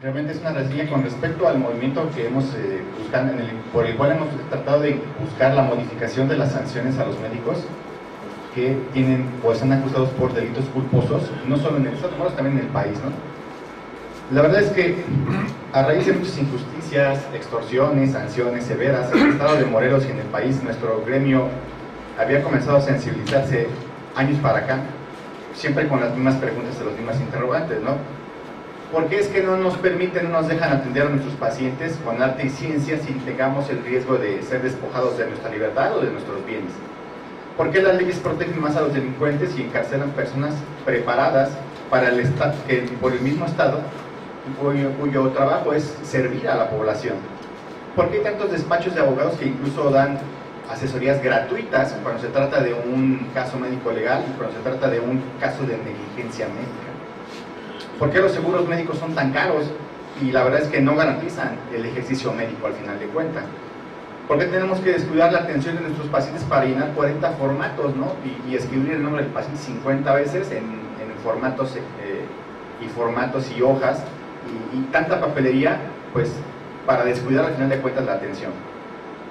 Realmente es una reseña con respecto al movimiento que hemos buscado, por el cual hemos tratado de buscar la modificación de las sanciones a los médicos que tienen o están acusados por delitos culposos, no solo en el Estado, sino también en el país, ¿no? La verdad es que a raíz de muchas injusticias, extorsiones, sanciones severas en el Estado de Morelos y en el país, nuestro gremio había comenzado a sensibilizarse años para acá, siempre con las mismas preguntas y los mismas interrogantes, ¿no? ¿Por qué es que no nos permiten, no nos dejan atender a nuestros pacientes con arte y ciencia sin tengamos el riesgo de ser despojados de nuestra libertad o de nuestros bienes? ¿Por qué las leyes protegen más a los delincuentes y encarcelan personas preparadas para el Estado, que por el mismo Estado, cuyo trabajo es servir a la población? ¿Por qué hay tantos despachos de abogados que incluso dan asesorías gratuitas cuando se trata de un caso médico legal y cuando se trata de un caso de negligencia médica? ¿Por qué los seguros médicos son tan caros y la verdad es que no garantizan el ejercicio médico al final de cuentas? ¿Por qué tenemos que descuidar la atención de nuestros pacientes para llenar 40 formatos, ¿no? y escribir el nombre del paciente 50 veces en formatos y hojas y tanta papelería, pues para descuidar al final de cuentas la atención?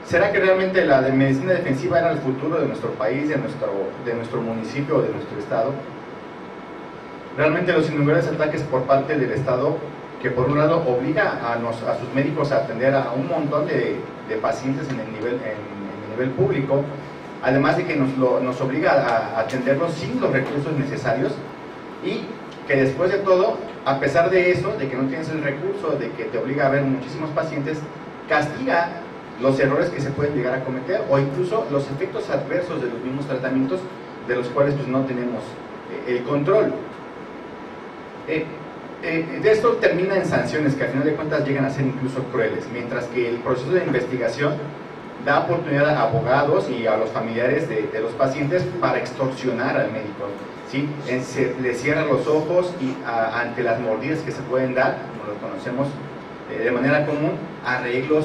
¿Será que realmente la de medicina defensiva era el futuro de nuestro país, de nuestro municipio o de nuestro estado? Realmente los innumerables ataques por parte del Estado, que por un lado obliga a sus médicos a atender a un montón de pacientes en el nivel público, además de que nos obliga a atenderlos sin los recursos necesarios, y que después de todo, a pesar de eso, de que no tienes el recurso, de que te obliga a ver muchísimos pacientes, castiga los errores que se pueden llegar a cometer o incluso los efectos adversos de los mismos tratamientos de los cuales pues no tenemos el control. De esto termina en sanciones que al final de cuentas llegan a ser incluso crueles, mientras que el proceso de investigación da oportunidad a abogados y a los familiares de los pacientes para extorsionar al médico, ¿sí? Le cierran los ojos y ante las mordidas que se pueden dar, como lo conocemos de manera común, arreglos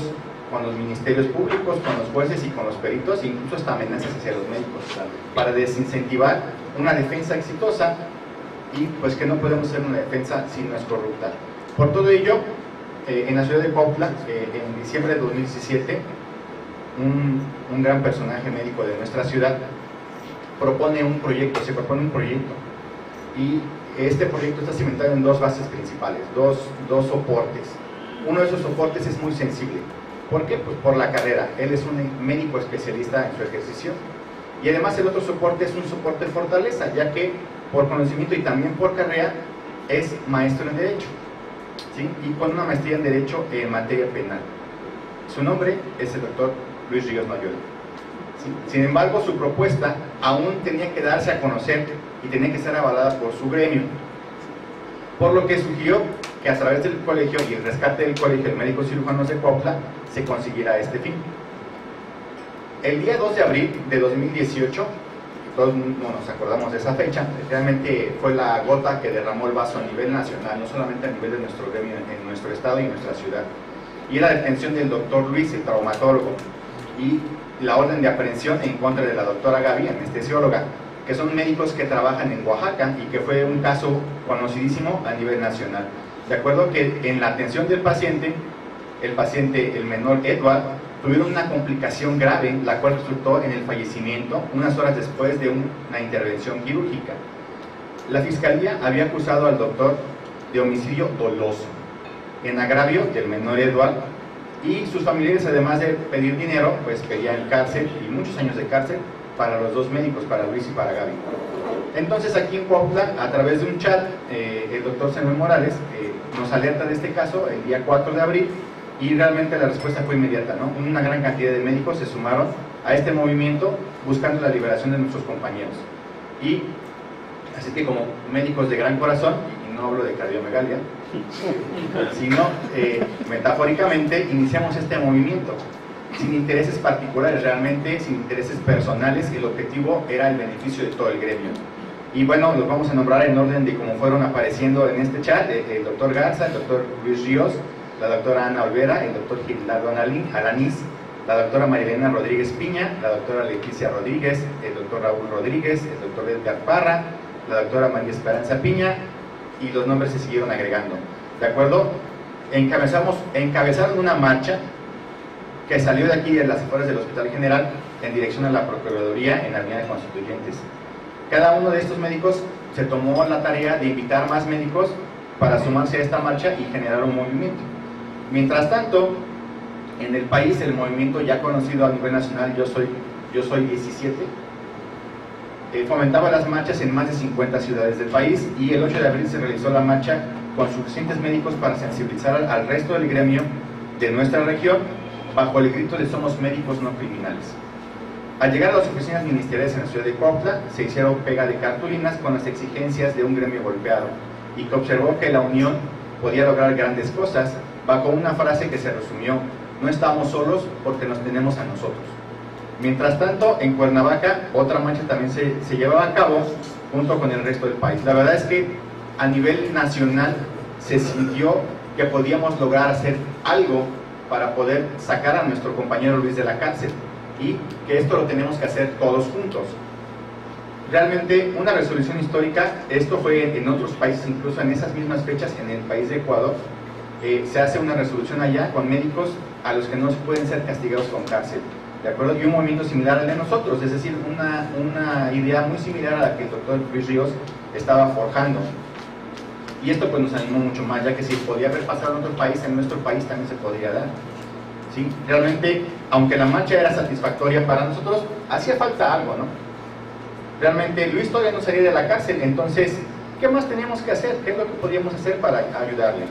con los ministerios públicos, con los jueces y con los peritos, incluso hasta amenazas hacia los médicos, para desincentivar una defensa exitosa, y pues que no podemos hacer una defensa si no es corrupta. Por todo ello, en la ciudad de Cuautla, en diciembre de 2017, un gran personaje médico de nuestra ciudad se propone un proyecto, y este proyecto está cimentado en dos bases principales, dos soportes. Uno de esos soportes es muy sensible. ¿Por qué? Pues por la carrera. Él es un médico especialista en su ejercicio, y además el otro soporte es un soporte de fortaleza, ya que por conocimiento y también por carrera es maestro en Derecho, ¿sí? Y con una maestría en Derecho en materia penal. Su nombre es el doctor Luis Ríos Noyola, ¿sí? Sin embargo, su propuesta aún tenía que darse a conocer y tenía que ser avalada por su gremio, por lo que sugirió que a través del colegio y el rescate del colegio de médicos cirujanos de Cuautla se consiguiera este fin. El día 2 de abril de 2018, todos nos acordamos de esa fecha, realmente fue la gota que derramó el vaso a nivel nacional, no solamente a nivel de nuestro gremio, en nuestro estado y en nuestra ciudad, y la detención del doctor Luis, el traumatólogo, y la orden de aprehensión en contra de la doctora Gaby, anestesióloga, que son médicos que trabajan en Oaxaca y que fue un caso conocidísimo a nivel nacional. De acuerdo que en la atención del paciente, el menor Edward, tuvieron una complicación grave, la cual resultó en el fallecimiento unas horas después de una intervención quirúrgica. La fiscalía había acusado al doctor de homicidio doloso, en agravio del menor Edward, y sus familiares, además de pedir dinero, pues pedían cárcel y muchos años de cárcel para los dos médicos, para Luis y para Gaby. Entonces aquí en Cuautla, a través de un chat, el doctor Samuel Morales nos alerta de este caso el día 4 de abril, y realmente la respuesta fue inmediata, ¿no? Una gran cantidad de médicos se sumaron a este movimiento buscando la liberación de nuestros compañeros. Y así que como médicos de gran corazón, y no hablo de cardiomegalia, sino metafóricamente iniciamos este movimiento sin intereses particulares, realmente sin intereses personales. El objetivo era el beneficio de todo el gremio. Y bueno, los vamos a nombrar en orden de cómo fueron apareciendo en este chat: el doctor Garza, el doctor Luis Ríos, la doctora Ana Olvera, el doctor Gildardo Alanís, la doctora Marilena Rodríguez Piña, la doctora Leticia Rodríguez, el doctor Raúl Rodríguez, el doctor Edgar Parra, la doctora María Esperanza Piña, y los nombres se siguieron agregando. ¿De acuerdo? encabezaron una marcha que salió de aquí, de las afueras del Hospital General, en dirección a la Procuraduría en la Avenida de Constituyentes. Cada uno de estos médicos se tomó la tarea de invitar más médicos para sumarse a esta marcha y generar un movimiento. Mientras tanto, en el país, el movimiento ya conocido a nivel nacional, Yo Soy 17, fomentaba las marchas en más de 50 ciudades del país, y el 8 de abril se realizó la marcha con suficientes médicos para sensibilizar al resto del gremio de nuestra región bajo el grito de "Somos médicos, no criminales". Al llegar a las oficinas ministeriales en la ciudad de Cuautla, se hicieron pega de cartulinas con las exigencias de un gremio golpeado, y que observó que la unión podía lograr grandes cosas, bajo una frase que se resumió: "No estamos solos porque nos tenemos a nosotros". Mientras tanto, en Cuernavaca, otra marcha también se llevaba a cabo junto con el resto del país. La verdad es que a nivel nacional se sintió que podíamos lograr hacer algo para poder sacar a nuestro compañero Luis de la cárcel, y que esto lo tenemos que hacer todos juntos. Realmente una resolución histórica. Esto fue en otros países, incluso en esas mismas fechas en el país de Ecuador, se hace una resolución allá con médicos a los que no se pueden ser castigados con cárcel, ¿de acuerdo? Y un movimiento similar al de nosotros, es decir, una idea muy similar a la que el doctor Luis Ríos estaba forjando. Y esto pues nos animó mucho más, ya que si podía haber pasado en otro país, en nuestro país también se podría dar. ¿Sí? Realmente, aunque la marcha era satisfactoria para nosotros, hacía falta algo, ¿no? Realmente Luis todavía no salía de la cárcel, entonces, ¿qué más teníamos que hacer? ¿Qué es lo que podíamos hacer para ayudarle?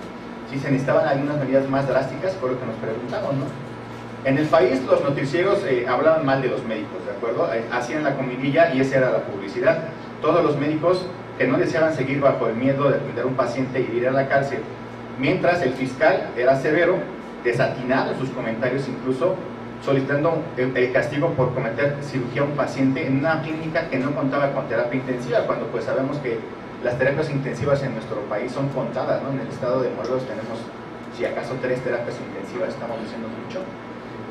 Si se necesitaban algunas medidas más drásticas, fue lo que nos preguntamos, ¿no? En el país los noticieros hablaban mal de los médicos, ¿de acuerdo? Hacían la comidilla y esa era la publicidad. Todos los médicos que no deseaban seguir bajo el miedo de atender a un paciente y de ir a la cárcel, mientras el fiscal era severo, desatinado en sus comentarios, incluso solicitando el castigo por cometer cirugía a un paciente en una clínica que no contaba con terapia intensiva, cuando pues sabemos que las terapias intensivas en nuestro país son contadas, ¿no? En el estado de Morelos tenemos, si acaso, 3 terapias intensivas, estamos diciendo mucho.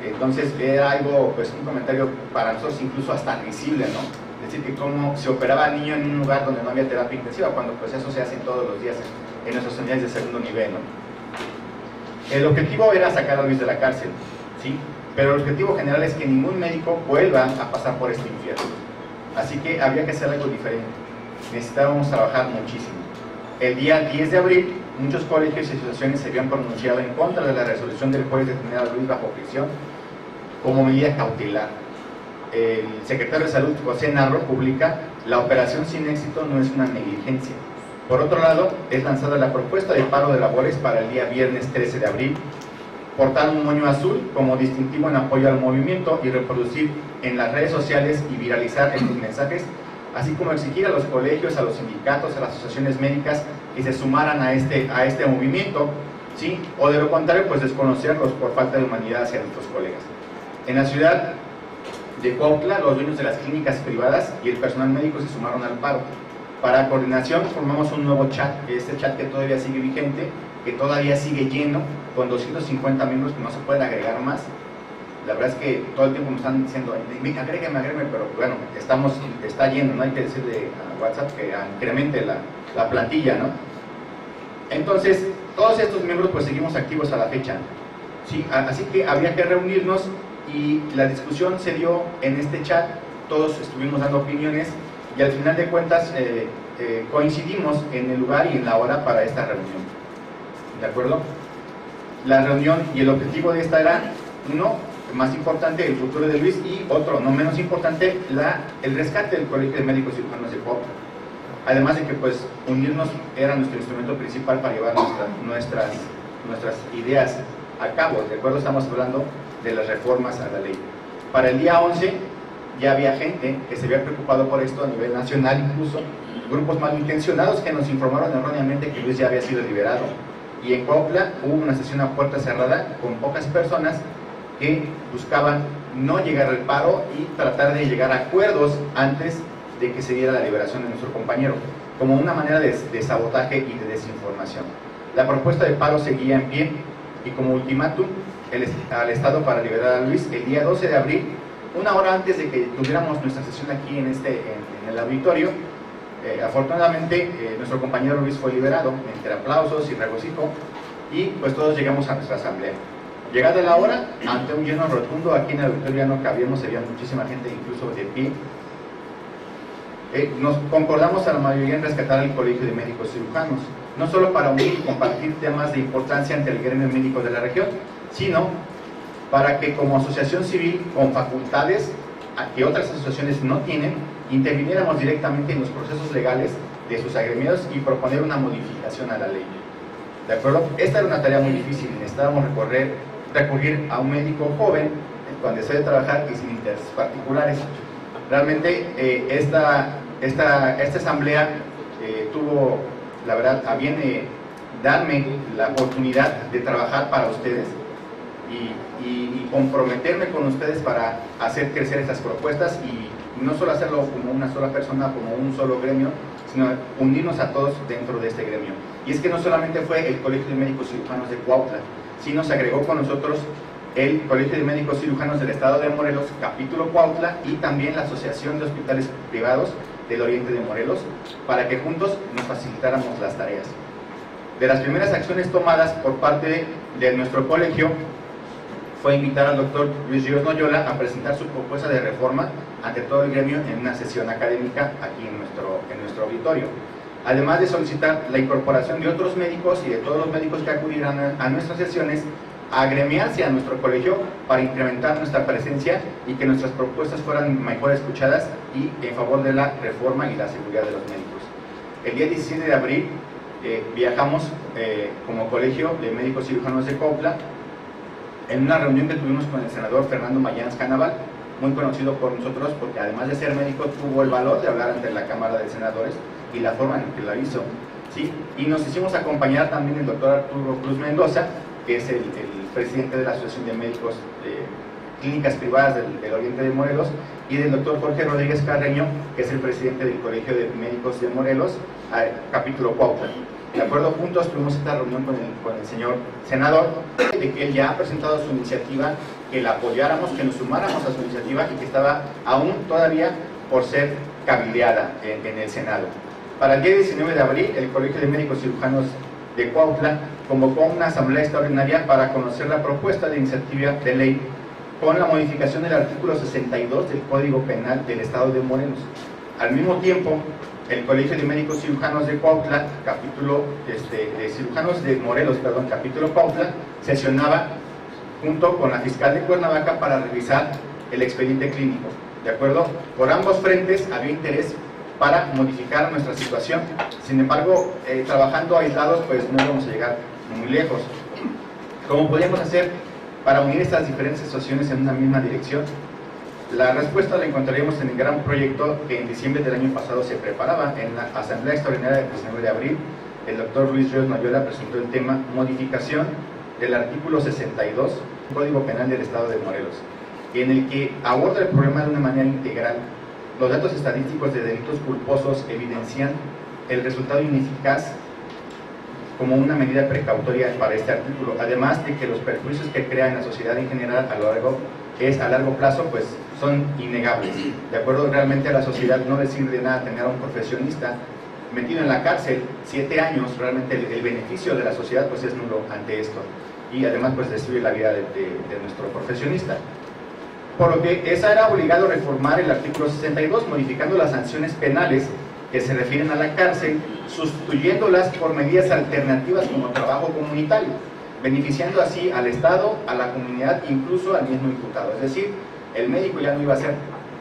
Entonces era algo, pues un comentario para nosotros incluso hasta risible, ¿no? Es decir, que cómo se operaba al niño en un lugar donde no había terapia intensiva, cuando pues eso se hace todos los días en nuestras unidades de segundo nivel, ¿no? El objetivo era sacar a Luis de la cárcel, ¿sí? Pero el objetivo general es que ningún médico vuelva a pasar por este infierno. Así que había que hacer algo diferente. Necesitábamos trabajar muchísimo. El día 10 de abril, muchos colegios y asociaciones se habían pronunciado en contra de la resolución del juez de tener a Luis bajo prisión como medida cautelar. El secretario de Salud, José Narro, publica: "La operación sin éxito no es una negligencia". Por otro lado, es lanzada la propuesta de paro de labores para el día viernes 13 de abril, portar un moño azul como distintivo en apoyo al movimiento y reproducir en las redes sociales y viralizar estos mensajes, así como exigir a los colegios, a los sindicatos, a las asociaciones médicas que se sumaran a este movimiento, ¿sí? O de lo contrario, pues desconocerlos por falta de humanidad hacia nuestros colegas. En la ciudad de Cuautla, los dueños de las clínicas privadas y el personal médico se sumaron al paro. Para coordinación formamos un nuevo chat, este chat que todavía sigue vigente, que todavía sigue lleno, con 250 miembros que no se pueden agregar más. La verdad es que todo el tiempo nos están diciendo: agrégueme, pero bueno, está lleno, no hay que decirle a WhatsApp que incremente la plantilla, ¿no? Entonces, todos estos miembros pues seguimos activos a la fecha, ¿sí? Así que había que reunirnos y la discusión se dio en este chat, todos estuvimos dando opiniones y al final de cuentas coincidimos en el lugar y en la hora para esta reunión, ¿de acuerdo? La reunión y el objetivo de esta era, uno, más importante, el futuro de Luis, y otro, no menos importante, el rescate del Colegio de Médicos Cirujanos de Cuautla. Además de que pues unirnos era nuestro instrumento principal para llevar nuestras ideas a cabo, ¿de acuerdo? Estamos hablando de las reformas a la ley. Para el día 11 ya había gente que se había preocupado por esto a nivel nacional, incluso grupos malintencionados que nos informaron erróneamente que Luis ya había sido liberado. Y en Cuautla hubo una sesión a puerta cerrada con pocas personas que buscaban no llegar al paro y tratar de llegar a acuerdos antes de que se diera la liberación de nuestro compañero, como una manera de sabotaje y de desinformación. La propuesta de paro seguía en pie y como ultimátum al Estado para liberar a Luis, el día 12 de abril, una hora antes de que tuviéramos nuestra sesión aquí en el auditorio, afortunadamente nuestro compañero Luis fue liberado entre aplausos y regocijo, y pues todos llegamos a nuestra asamblea. Llegada la hora, ante un lleno rotundo, aquí en el auditorio ya no cabíamos, había muchísima gente, incluso de pie. Nos concordamos a la mayoría en rescatar el Colegio de Médicos Cirujanos, no solo para unir y compartir temas de importancia ante el gremio médico de la región, sino para que como asociación civil con facultades que otras asociaciones no tienen, interviniéramos directamente en los procesos legales de sus agremiados y proponer una modificación a la ley. ¿De acuerdo? Esta era una tarea muy difícil, necesitábamos recurrir a un médico joven con deseo de trabajar y sin intereses particulares. Realmente esta asamblea tuvo, la verdad, a bien darme la oportunidad de trabajar para ustedes y comprometerme con ustedes para hacer crecer estas propuestas y no solo hacerlo como una sola persona, como un solo gremio, sino unirnos a todos dentro de este gremio. Y es que no solamente fue el Colegio de Médicos Cirujanos de Cuautla, sino se agregó con nosotros el Colegio de Médicos Cirujanos del Estado de Morelos, capítulo Cuautla, y también la Asociación de Hospitales Privados del Oriente de Morelos, para que juntos nos facilitáramos las tareas. De las primeras acciones tomadas por parte de nuestro colegio fue invitar al doctor Luis Ríos Noyola a presentar su propuesta de reforma ante todo el gremio en una sesión académica aquí en nuestro auditorio. Además de solicitar la incorporación de otros médicos y de todos los médicos que acudieran a nuestras sesiones, a agremiarse a nuestro colegio para incrementar nuestra presencia y que nuestras propuestas fueran mejor escuchadas y en favor de la reforma y la seguridad de los médicos. El día 17 de abril viajamos como Colegio de Médicos Cirujanos de Cuautla en una reunión que tuvimos con el senador Fernando Mayans Canaval, muy conocido por nosotros porque además de ser médico tuvo el valor de hablar ante la Cámara de Senadores y la forma en que lo hizo, ¿sí? Y nos hicimos acompañar también del doctor Arturo Cruz Mendoza, que es el presidente de la Asociación de Médicos Clínicas Privadas del Oriente de Morelos, y del doctor Jorge Rodríguez Carreño, que es el presidente del Colegio de Médicos de Morelos, capítulo Cuautla. De acuerdo, juntos tuvimos esta reunión con el señor senador, de que él ya ha presentado su iniciativa, que la apoyáramos, que nos sumáramos a su iniciativa y que estaba aún todavía por ser cabildeada en el Senado. Para el día 19 de abril, el Colegio de Médicos Cirujanos de Cuautla convocó una asamblea extraordinaria para conocer la propuesta de iniciativa de ley con la modificación del artículo 62 del Código Penal del Estado de Morelos. Al mismo tiempo, el Colegio de Médicos Cirujanos de Cuautla, capítulo de Cirujanos de Morelos, perdón, capítulo Cuautla, sesionaba junto con la fiscal de Cuernavaca para revisar el expediente clínico. ¿De acuerdo? Por ambos frentes había interés para modificar nuestra situación. Sin embargo, trabajando aislados, pues no íbamos a llegar muy lejos. ¿Cómo podíamos hacer para unir estas diferentes situaciones en una misma dirección? La respuesta la encontraríamos en el gran proyecto que en diciembre del año pasado se preparaba. En la Asamblea Extraordinaria del 19 de abril, el doctor Luis Ríos Noyola presentó el tema modificación del artículo 62 del Código Penal del Estado de Morelos, en el que aborda el problema de una manera integral. Los datos estadísticos de delitos culposos evidencian el resultado ineficaz como una medida precautoria para este artículo, además de que los perjuicios que crea en la sociedad en general a largo plazo, pues son innegables. De acuerdo, realmente a la sociedad no le sirve de nada tener a un profesionista metido en la cárcel 7 años, realmente el beneficio de la sociedad pues es nulo ante esto, y además pues destruye la vida de nuestro profesionista. Por lo que era obligado reformar el artículo 62, modificando las sanciones penales que se refieren a la cárcel, sustituyéndolas por medidas alternativas como trabajo comunitario, beneficiando así al Estado, a la comunidad, incluso al mismo imputado. Es decir, el médico ya no iba a ser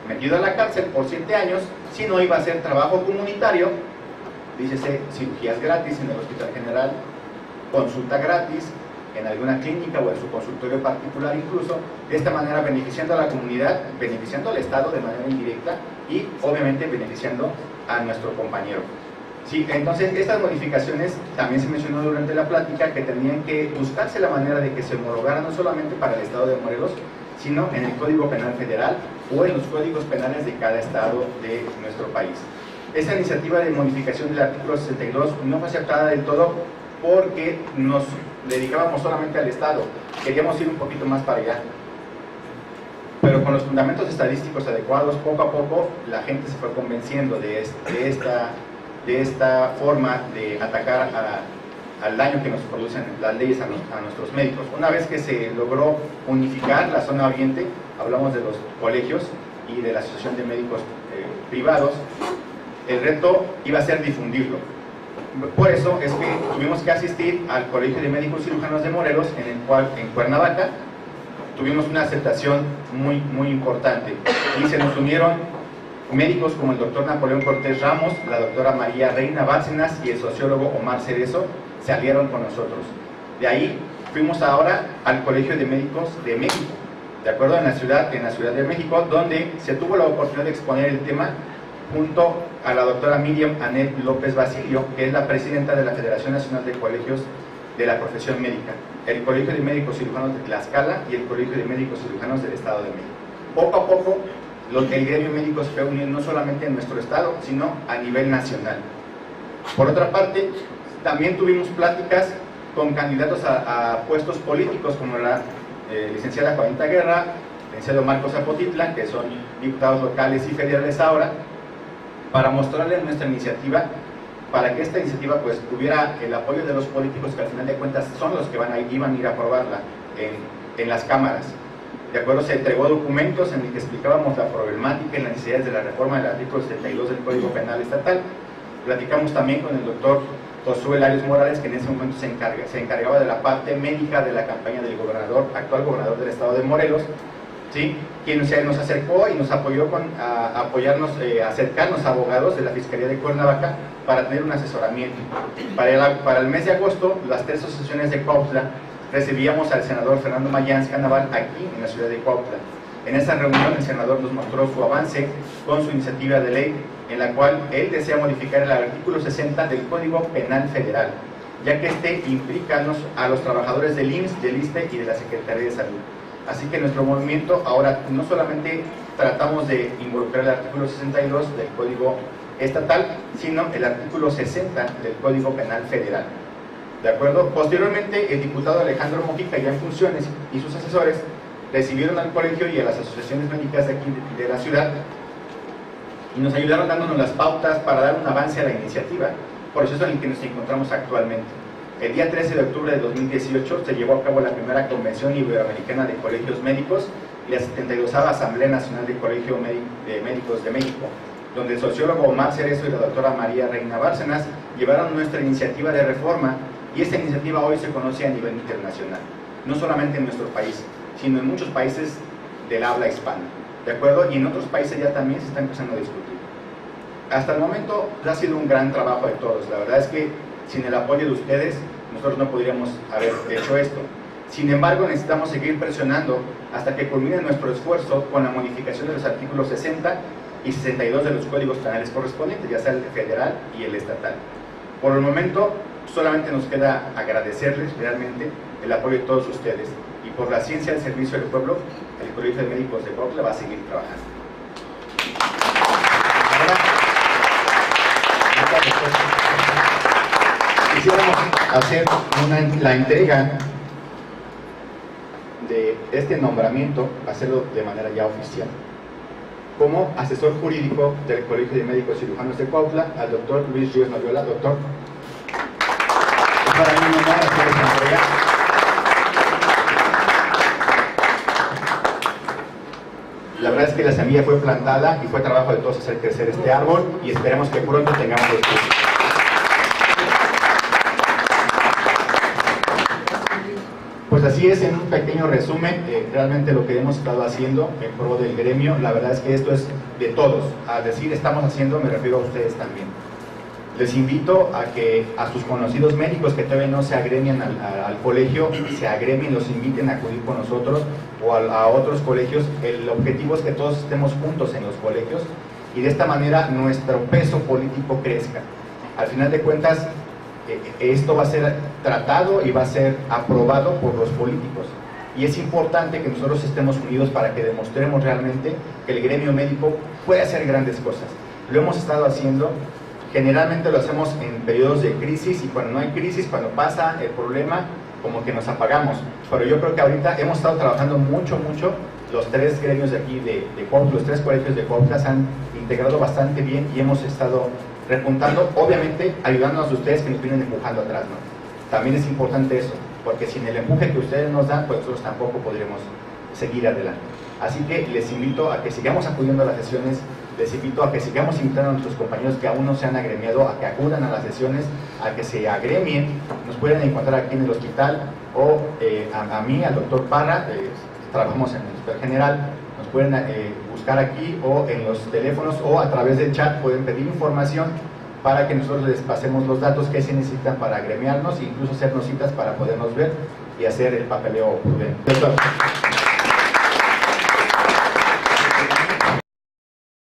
metido a la cárcel por 7 años, sino iba a hacer trabajo comunitario, dícese cirugías gratis en el Hospital General, consulta gratis en alguna clínica o en su consultorio particular incluso, de esta manera beneficiando a la comunidad, beneficiando al Estado de manera indirecta y obviamente beneficiando a nuestro compañero. Sí, entonces estas modificaciones también se mencionó durante la plática que tenían que buscarse la manera de que se homologaran no solamente para el Estado de Morelos, sino en el Código Penal Federal o en los códigos penales de cada estado de nuestro país. Esta iniciativa de modificación del artículo 62 no fue aceptada del todo porque nos dedicábamos solamente al Estado, queríamos ir un poquito más para allá. Pero con los fundamentos estadísticos adecuados, poco a poco la gente se fue convenciendo de esta forma de atacar al daño que nos producen las leyes a nuestros médicos. Una vez que se logró unificar la zona oriente, hablamos de los colegios y de la Asociación de Médicos Privados, el reto iba a ser difundirlo. Por eso es que tuvimos que asistir al Colegio de Médicos Cirujanos de Morelos, en el cual en Cuernavaca tuvimos una aceptación muy importante, y se nos unieron médicos como el doctor Napoleón Cortés Ramos, la doctora María Reina Bárcenas y el sociólogo Omar Cerezo se aliaron con nosotros. De ahí fuimos ahora al Colegio de Médicos de México, de acuerdo, en la Ciudad de México, donde se tuvo la oportunidad de exponer el tema junto a la doctora Miriam Anet López Basilio, que es la presidenta de la Federación Nacional de Colegios de la Profesión Médica, el Colegio de Médicos Cirujanos de Tlaxcala y el Colegio de Médicos Cirujanos del Estado de México. Poco a poco, el gremio médico se fue uniendo no solamente en nuestro estado, sino a nivel nacional. Por otra parte, también tuvimos pláticas con candidatos a puestos políticos, como la licenciada Juanita Guerra, el licenciado Marcos Zapotitla, que son diputados locales y federales ahora, para mostrarles nuestra iniciativa, para que esta iniciativa pues tuviera el apoyo de los políticos, que al final de cuentas son los que iban a ir a aprobarla en las cámaras. De acuerdo, se entregó documentos en los que explicábamos la problemática y las necesidades de la reforma del artículo 72 del Código Penal Estatal. Platicamos también con el doctor Josué Larios Morales, que en ese momento se encargaba de la parte médica de la campaña del actual gobernador del estado de Morelos, ¿sí?, quien nos acercó y nos apoyó con acercarnos a abogados de la Fiscalía de Cuernavaca para tener un asesoramiento. Para el mes de agosto, las 3 asociaciones de Cuautla recibíamos al senador Fernando Mayans Canaval aquí en la ciudad de Cuautla. En esa reunión el senador nos mostró su avance con su iniciativa de ley, en la cual él desea modificar el artículo 60 del Código Penal Federal, ya que este implica a los trabajadores del IMSS, del ISSSTE y de la Secretaría de Salud. Así que nuestro movimiento ahora no solamente tratamos de involucrar el artículo 62 del Código Estatal, sino el artículo 60 del Código Penal Federal. ¿De acuerdo? Posteriormente, el diputado Alejandro Mojica, ya en funciones, y sus asesores recibieron al colegio y a las asociaciones médicas de aquí de la ciudad y nos ayudaron dándonos las pautas para dar un avance a la iniciativa, proceso en el que nos encontramos actualmente. El día 13 de octubre de 2018 se llevó a cabo la primera Convención Iberoamericana de Colegios Médicos y la 72ª Asamblea Nacional de Colegio de Médicos de México, donde el sociólogo Omar Cerezo y la doctora María Reina Bárcenas llevaron nuestra iniciativa de reforma, y esta iniciativa hoy se conoce a nivel internacional, no solamente en nuestro país, sino en muchos países del habla hispana, ¿de acuerdo? Y en otros países ya también se está empezando a discutir. Hasta el momento ha sido un gran trabajo de todos. La verdad es que sin el apoyo de ustedes nosotros no podríamos haber hecho esto. Sin embargo, necesitamos seguir presionando hasta que culmine nuestro esfuerzo con la modificación de los artículos 60 y 62 de los códigos penales correspondientes, ya sea el federal y el estatal. Por el momento solamente nos queda agradecerles realmente el apoyo de todos ustedes, y por la ciencia al servicio del pueblo, el Colegio de Médicos de Cuautla va a seguir trabajando. Ahora, quisiéramos hacer la entrega de este nombramiento, hacerlo de manera ya oficial, como asesor jurídico del Colegio de Médicos Cirujanos de Cuautla, al doctor Luis Ríos Noviola. Doctor, es para mí un honor hacer esta entrega. La verdad es que la semilla fue plantada y fue trabajo de todos hacer crecer este árbol, y esperemos que pronto tengamos los frutos. Pues así es, en un pequeño resumen, realmente lo que hemos estado haciendo en pro del gremio. La verdad es que esto es de todos. Al decir estamos haciendo, me refiero a ustedes también. Les invito a que a sus conocidos médicos que todavía no se agremian al colegio, se agremien, los inviten a acudir con nosotros o a otros colegios. El objetivo es que todos estemos juntos en los colegios y de esta manera nuestro peso político crezca. Al final de cuentas, esto va a ser tratado y va a ser aprobado por los políticos, y es importante que nosotros estemos unidos para que demostremos realmente que el gremio médico puede hacer grandes cosas. Lo hemos estado haciendo, generalmente lo hacemos en periodos de crisis, y cuando no hay crisis, cuando pasa el problema, como que nos apagamos, pero yo creo que ahorita hemos estado trabajando mucho. Los 3 gremios de aquí de Cuautla, los 3 colegios de Cuautla se han integrado bastante bien y hemos estado repuntando, obviamente ayudándonos a ustedes que nos vienen empujando atrás, ¿no? También es importante eso, porque sin el empuje que ustedes nos dan, pues nosotros tampoco podremos seguir adelante. Así que les invito a que sigamos acudiendo a las sesiones, les invito a que sigamos invitando a nuestros compañeros que aún no se han agremiado, a que acudan a las sesiones, a que se agremien. Nos pueden encontrar aquí en el hospital o a mí, al doctor Parra, trabajamos en el Hospital General, nos pueden buscar aquí o en los teléfonos o a través del chat pueden pedir información para que nosotros les pasemos los datos que se necesitan para agremiarnos e incluso hacernos citas para podernos ver y hacer el papeleo prudente.